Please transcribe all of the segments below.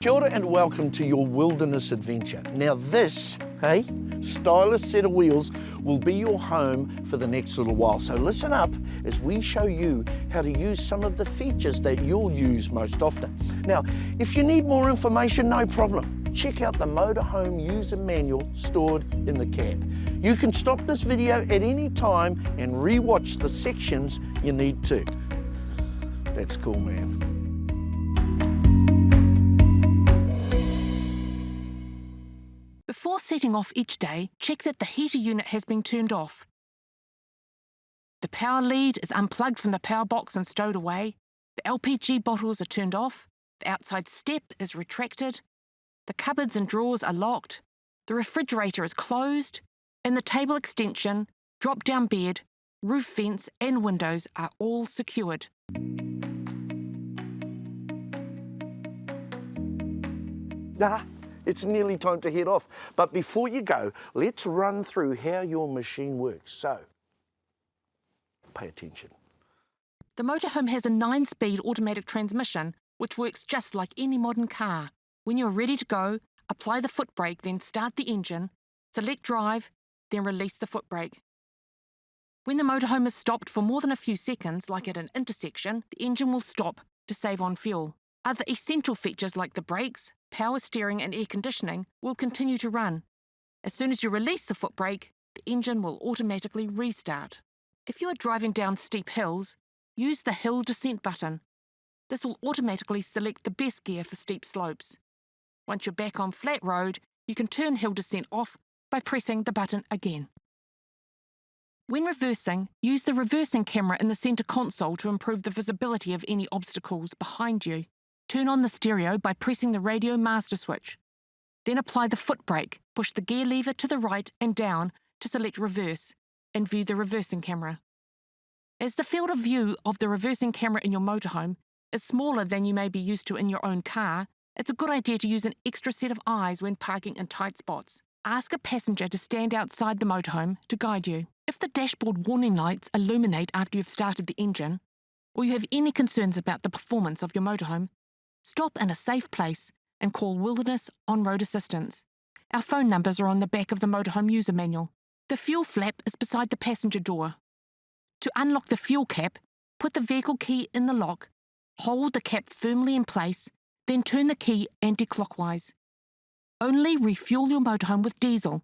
Kia ora and welcome to your wilderness adventure. Now this, stylish set of wheels will be your home for the next little while. So listen up as we show you how to use some of the features that you'll use most often. Now, if you need more information, no problem. Check out the Motorhome user manual stored in the cab. You can stop this video at any time and re-watch the sections you need to. That's cool, man. Before setting off each day, check that the heater unit has been turned off. The power lead is unplugged from the power box and stowed away. The LPG bottles are turned off. The outside step is retracted. The cupboards and drawers are locked. The refrigerator is closed. And the table extension, drop-down bed, roof vents and windows are all secured. It's nearly time to head off. But before you go, let's run through how your machine works. So, pay attention. The Motorhome has a 9-speed automatic transmission, which works just like any modern car. When you're ready to go, apply the foot brake, then start the engine, select drive, then release the foot brake. When the Motorhome is stopped for more than a few seconds, like at an intersection, the engine will stop to save on fuel. Other essential features like the brakes, power steering and air conditioning will continue to run. As soon as you release the foot brake, the engine will automatically restart. If you are driving down steep hills, use the hill descent button. This will automatically select the best gear for steep slopes. Once you're back on flat road, you can turn hill descent off by pressing the button again. When reversing, use the reversing camera in the centre console to improve the visibility of any obstacles behind you. Turn on the stereo by pressing the radio master switch. Then apply the foot brake, push the gear lever to the right and down to select reverse, and view the reversing camera. As the field of view of the reversing camera in your motorhome is smaller than you may be used to in your own car, it's a good idea to use an extra set of eyes when parking in tight spots. Ask a passenger to stand outside the motorhome to guide you. If the dashboard warning lights illuminate after you've started the engine, or you have any concerns about the performance of your motorhome, stop in a safe place and call Wilderness On-Road Assistance. Our phone numbers are on the back of the Motorhome user manual. The fuel flap is beside the passenger door. To unlock the fuel cap, put the vehicle key in the lock, hold the cap firmly in place, then turn the key anti-clockwise. Only refuel your motorhome with diesel.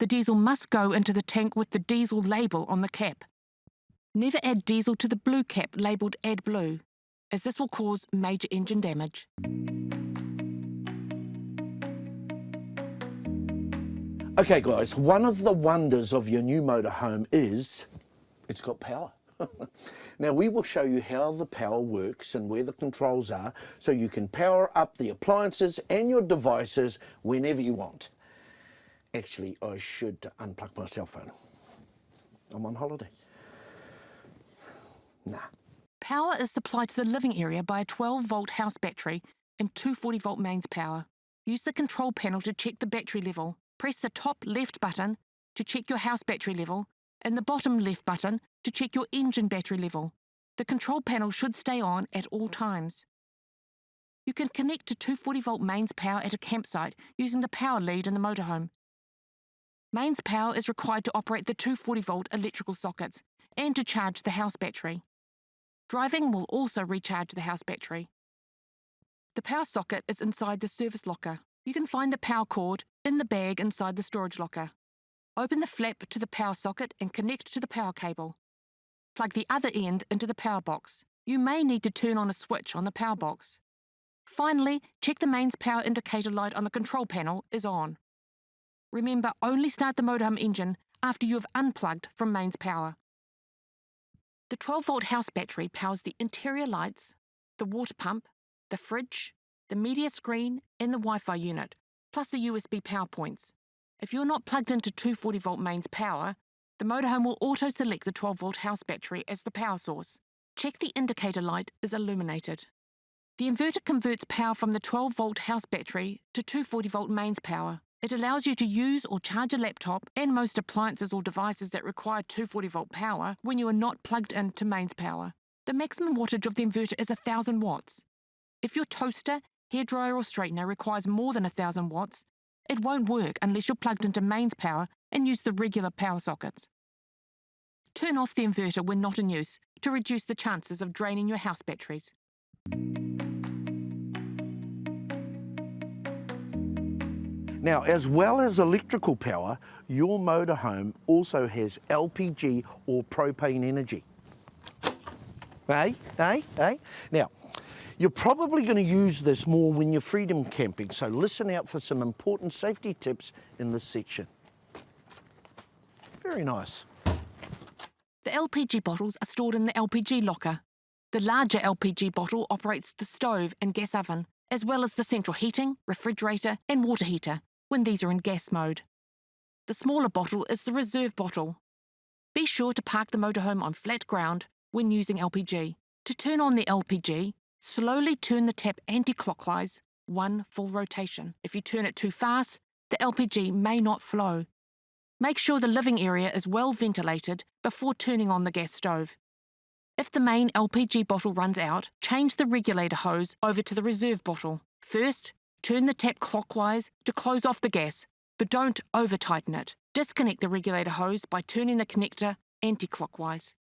The diesel must go into the tank with the diesel label on the cap. Never add diesel to the blue cap labelled Add Blue, as this will cause major engine damage. Okay guys, one of the wonders of your new motorhome is it's got power. Now we will show you how the power works and where the controls are so you can power up the appliances and your devices whenever you want. Actually, I should unplug my cell phone. I'm on holiday. Nah. Power is supplied to the living area by a 12-volt house battery and 240-volt mains power. Use the control panel to check the battery level. Press the top left button to check your house battery level and the bottom left button to check your engine battery level. The control panel should stay on at all times. You can connect to 240-volt mains power at a campsite using the power lead in the motorhome. Mains power is required to operate the 240-volt electrical sockets and to charge the house battery. Driving will also recharge the house battery. The power socket is inside the service locker. You can find the power cord in the bag inside the storage locker. Open the flap to the power socket and connect to the power cable. Plug the other end into the power box. You may need to turn on a switch on the power box. Finally, check the mains power indicator light on the control panel is on. Remember, only start the motorhome engine after you have unplugged from mains power. The 12-volt house battery powers the interior lights, the water pump, the fridge, the media screen and the Wi-Fi unit, plus the USB power points. If you're not plugged into 240-volt mains power, the motorhome will auto-select the 12-volt house battery as the power source. Check the indicator light is illuminated. The inverter converts power from the 12-volt house battery to 240-volt mains power. It allows you to use or charge a laptop and most appliances or devices that require 240-volt power when you are not plugged into mains power. The maximum wattage of the inverter is 1,000 watts. If your toaster, hairdryer or straightener requires more than 1,000 watts, it won't work unless you're plugged into mains power and use the regular power sockets. Turn off the inverter when not in use to reduce the chances of draining your house batteries. Now, as well as electrical power, your motorhome also has LPG or propane energy. Hey? Now, you're probably going to use this more when you're freedom camping, so listen out for some important safety tips in this section. Very nice. The LPG bottles are stored in the LPG locker. The larger LPG bottle operates the stove and gas oven, as well as the central heating, refrigerator and water heater when these are in gas mode. The smaller bottle is the reserve bottle. Be sure to park the motorhome on flat ground when using LPG. To turn on the LPG, slowly turn the tap anti-clockwise, 1 full rotation. If you turn it too fast, the LPG may not flow. Make sure the living area is well ventilated before turning on the gas stove. If the main LPG bottle runs out, change the regulator hose over to the reserve bottle. First, turn the tap clockwise to close off the gas, but don't over-tighten it. Disconnect the regulator hose by turning the connector anti-clockwise.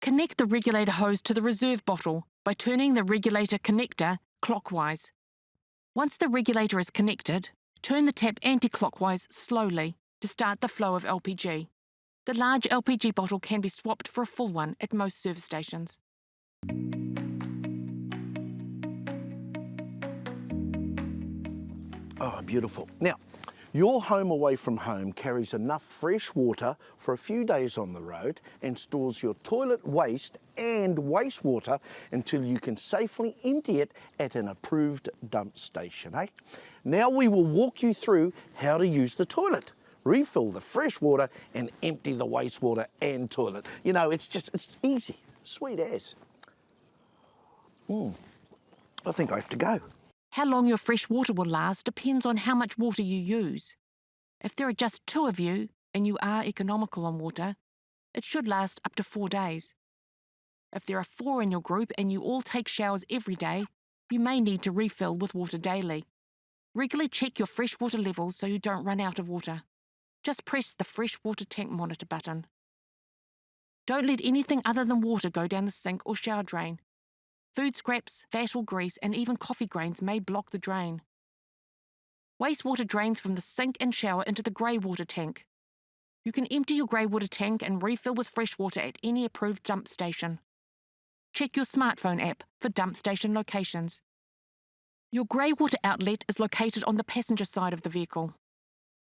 Connect the regulator hose to the reserve bottle by turning the regulator connector clockwise. Once the regulator is connected, turn the tap anti-clockwise slowly to start the flow of LPG. The large LPG bottle can be swapped for a full one at most service stations. Oh, beautiful. Now, your home away from home carries enough fresh water for a few days on the road and stores your toilet waste and wastewater until you can safely empty it at an approved dump station, eh? Now we will walk you through how to use the toilet. Refill the fresh water and empty the wastewater and toilet. You know, it's easy, sweet as. I think I have to go. How long your fresh water will last depends on how much water you use. If there are just 2 of you and you are economical on water, it should last up to 4 days. If there are 4 in your group and you all take showers every day, you may need to refill with water daily. Regularly check your freshwater levels so you don't run out of water. Just press the freshwater tank monitor button. Don't let anything other than water go down the sink or shower drain. Food scraps, fat or grease, and even coffee grains may block the drain. Wastewater drains from the sink and shower into the grey water tank. You can empty your grey water tank and refill with fresh water at any approved dump station. Check your smartphone app for dump station locations. Your grey water outlet is located on the passenger side of the vehicle.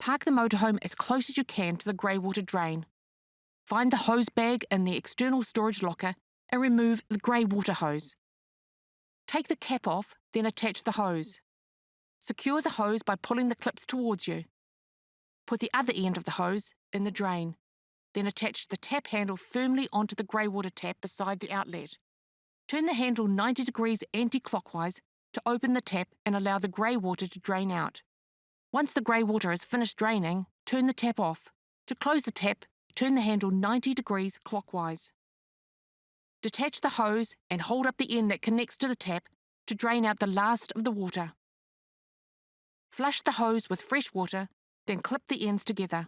Park the motorhome as close as you can to the grey water drain. Find the hose bag in the external storage locker and remove the grey water hose. Take the cap off, then attach the hose. Secure the hose by pulling the clips towards you. Put the other end of the hose in the drain. Then attach the tap handle firmly onto the grey water tap beside the outlet. Turn the handle 90 degrees anti-clockwise to open the tap and allow the grey water to drain out. Once the grey water is finished draining, turn the tap off. To close the tap, turn the handle 90 degrees clockwise. Detach the hose and hold up the end that connects to the tap to drain out the last of the water. Flush the hose with fresh water, then clip the ends together.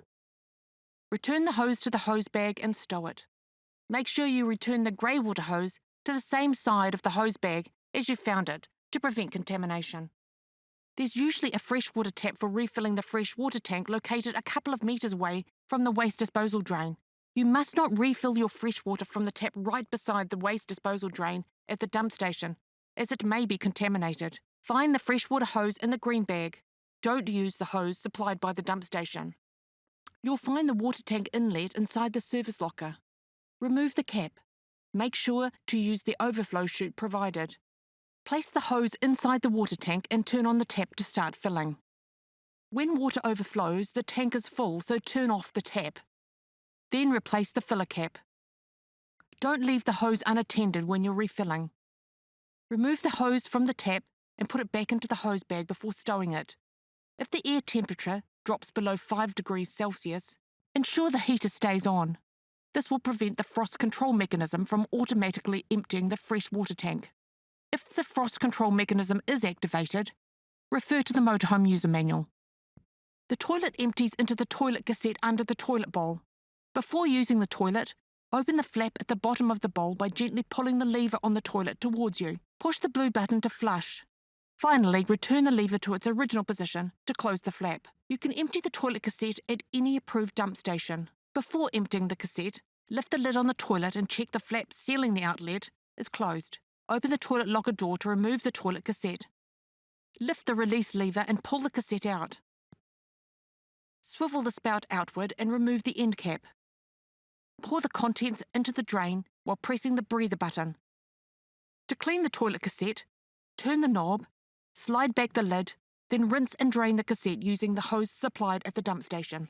Return the hose to the hose bag and stow it. Make sure you return the grey water hose to the same side of the hose bag as you found it to prevent contamination. There's usually a freshwater tap for refilling the fresh water tank located a couple of metres away from the waste disposal drain. You must not refill your fresh water from the tap right beside the waste disposal drain at the dump station, as it may be contaminated. Find the freshwater hose in the green bag. Don't use the hose supplied by the dump station. You'll find the water tank inlet inside the service locker. Remove the cap. Make sure to use the overflow chute provided. Place the hose inside the water tank and turn on the tap to start filling. When water overflows, the tank is full, so turn off the tap. Then replace the filler cap. Don't leave the hose unattended when you're refilling. Remove the hose from the tap and put it back into the hose bag before stowing it. If the air temperature drops below 5 degrees Celsius, ensure the heater stays on. This will prevent the frost control mechanism from automatically emptying the fresh water tank. If the frost control mechanism is activated, refer to the motorhome user manual. The toilet empties into the toilet cassette under the toilet bowl. Before using the toilet, open the flap at the bottom of the bowl by gently pulling the lever on the toilet towards you. Push the blue button to flush. Finally, return the lever to its original position to close the flap. You can empty the toilet cassette at any approved dump station. Before emptying the cassette, lift the lid on the toilet and check the flap sealing the outlet is closed. Open the toilet locker door to remove the toilet cassette. Lift the release lever and pull the cassette out. Swivel the spout outward and remove the end cap. Pour the contents into the drain while pressing the breather button. To clean the toilet cassette, turn the knob, slide back the lid, then rinse and drain the cassette using the hose supplied at the dump station.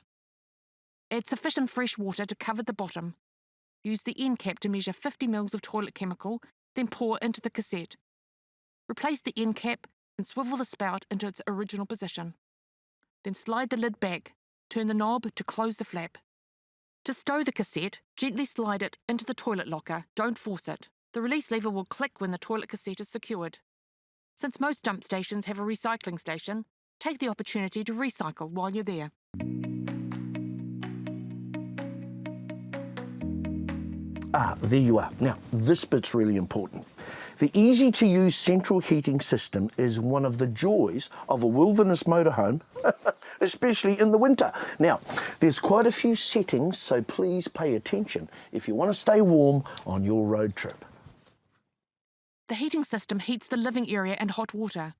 Add sufficient fresh water to cover the bottom. Use the end cap to measure 50 ml of toilet chemical, then pour into the cassette. Replace the end cap and swivel the spout into its original position. Then slide the lid back, turn the knob to close the flap. To stow the cassette, gently slide it into the toilet locker, don't force it. The release lever will click when the toilet cassette is secured. Since most dump stations have a recycling station, take the opportunity to recycle while you're there. There you are. Now, this bit's really important. The easy-to-use central heating system is one of the joys of a wilderness motorhome, especially in the winter. Now, there's quite a few settings, so please pay attention if you want to stay warm on your road trip. The heating system heats the living area and hot water.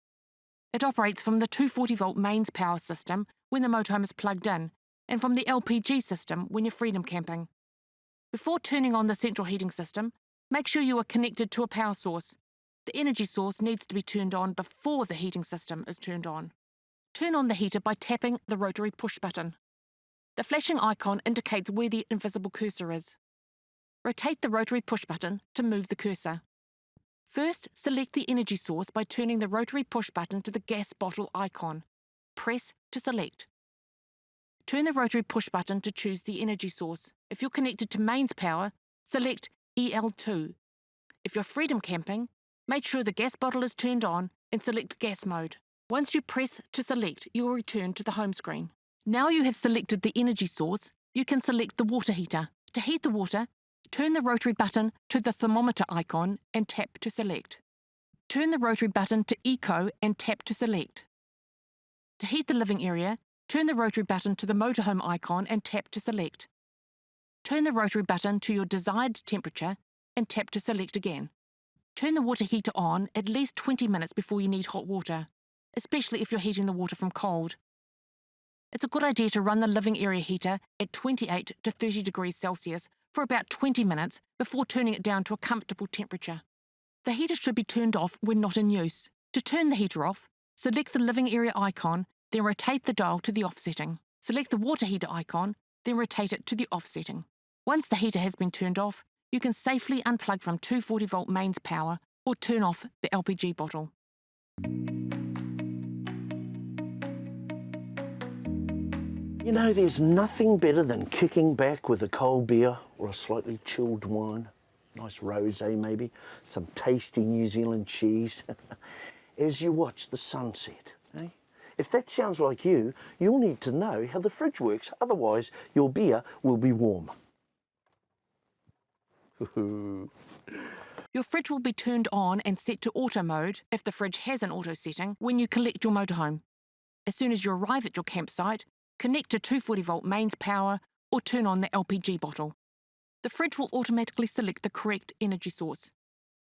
It operates from the 240-volt mains power system when the motorhome is plugged in, and from the LPG system when you're freedom camping. Before turning on the central heating system, make sure you are connected to a power source. The energy source needs to be turned on before the heating system is turned on. Turn on the heater by tapping the rotary push button. The flashing icon indicates where the invisible cursor is. Rotate the rotary push button to move the cursor. First, select the energy source by turning the rotary push button to the gas bottle icon. Press to select. Turn the rotary push button to choose the energy source. If you're connected to mains power, select EL2. If you're freedom camping, make sure the gas bottle is turned on and select gas mode. Once you press to select, you will return to the home screen. Now you have selected the energy source, you can select the water heater. To heat the water, turn the rotary button to the thermometer icon and tap to select. Turn the rotary button to Eco and tap to select. To heat the living area, turn the rotary button to the motorhome icon and tap to select. Turn the rotary button to your desired temperature and tap to select again. Turn the water heater on at least 20 minutes before you need hot water, especially if you're heating the water from cold. It's a good idea to run the living area heater at 28 to 30 degrees Celsius for about 20 minutes before turning it down to a comfortable temperature. The heater should be turned off when not in use. To turn the heater off, select the living area icon, then rotate the dial to the off setting. Select the water heater icon, then rotate it to the off setting. Once the heater has been turned off, you can safely unplug from 240-volt mains power or turn off the LPG bottle. You know, there's nothing better than kicking back with a cold beer or a slightly chilled wine, nice rosé maybe, some tasty New Zealand cheese, as you watch the sunset. Eh? If that sounds like you, you'll need to know how the fridge works, otherwise your beer will be warm. Your fridge will be turned on and set to auto mode, if the fridge has an auto setting, when you collect your motorhome. As soon as you arrive at your campsite, connect to 240-volt mains power or turn on the LPG bottle. The fridge will automatically select the correct energy source.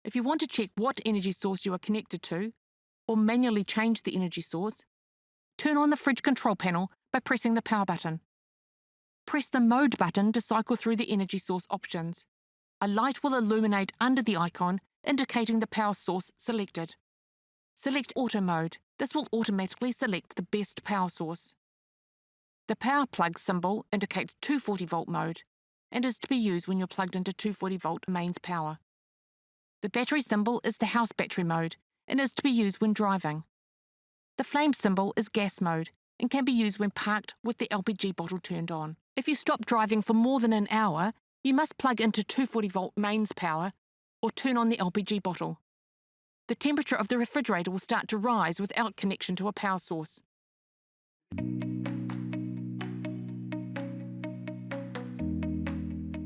If you want to check what energy source you are connected to, or manually change the energy source, turn on the fridge control panel by pressing the power button. Press the mode button to cycle through the energy source options. A light will illuminate under the icon, indicating the power source selected. Select Auto Mode. This will automatically select the best power source. The power plug symbol indicates 240-volt mode and is to be used when you're plugged into 240-volt mains power. The battery symbol is the house battery mode and is to be used when driving. The flame symbol is gas mode and can be used when parked with the LPG bottle turned on. If you stop driving for more than an hour, you must plug into 240-volt mains power or turn on the LPG bottle. the temperature of the refrigerator will start to rise without connection to a power source.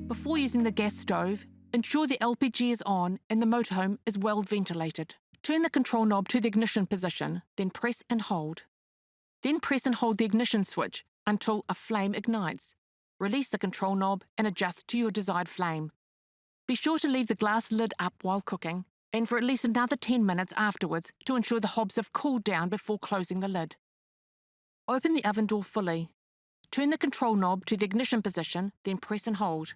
Before using the gas stove, ensure the LPG is on and the motorhome is well ventilated. Turn the control knob to the ignition position, then press and hold. Then press and hold the ignition switch until a flame ignites. Release the control knob and adjust to your desired flame. Be sure to leave the glass lid up while cooking and for at least another 10 minutes afterwards to ensure the hobs have cooled down before closing the lid. Open the oven door fully. Turn the control knob to the ignition position, then press and hold.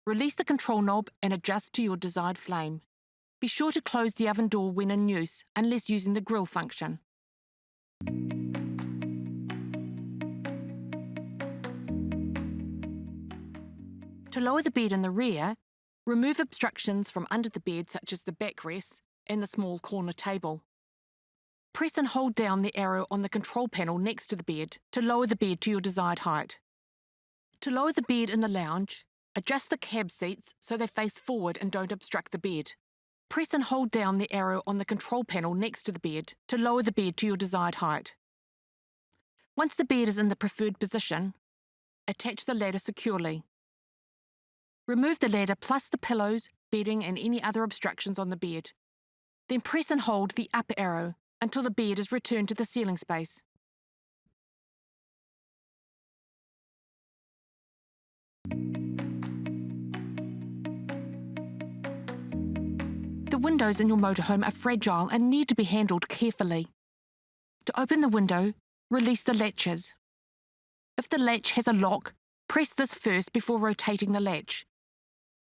Release the control knob and adjust to your desired flame. Be sure to close the oven door when in use, unless using the grill function. To lower the bed in the rear, remove obstructions from under the bed such as the backrest and the small corner table. Press and hold down the arrow on the control panel next to the bed to lower the bed to your desired height. To lower the bed in the lounge, adjust the cab seats so they face forward and don't obstruct the bed. Press and hold down the arrow on the control panel next to the bed to lower the bed to your desired height. Once the bed is in the preferred position, attach the ladder securely. Remove the ladder plus the pillows, bedding and any other obstructions on the bed. Then press and hold the up arrow until the bed is returned to the ceiling space. The windows in your motorhome are fragile and need to be handled carefully. To open the window, release the latches. If the latch has a lock, press this first before rotating the latch.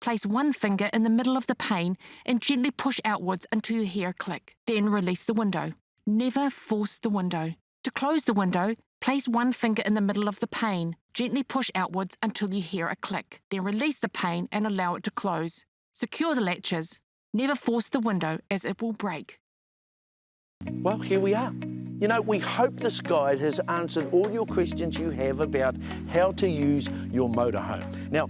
Place one finger in the middle of the pane and gently push outwards until you hear a click. Then release the window. Never force the window. To close the window, place one finger in the middle of the pane. Gently push outwards until you hear a click. Then release the pane and allow it to close. Secure the latches. Never force the window as it will break. Well, here we are. You know, we hope this guide has answered all your questions you have about how to use your motorhome. Now,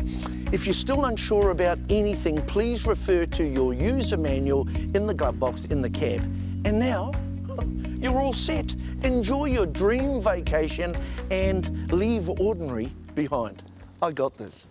if you're still unsure about anything, please refer to your user manual in the glove box in the cab. And now, you're all set. Enjoy your dream vacation and leave ordinary behind. I got this.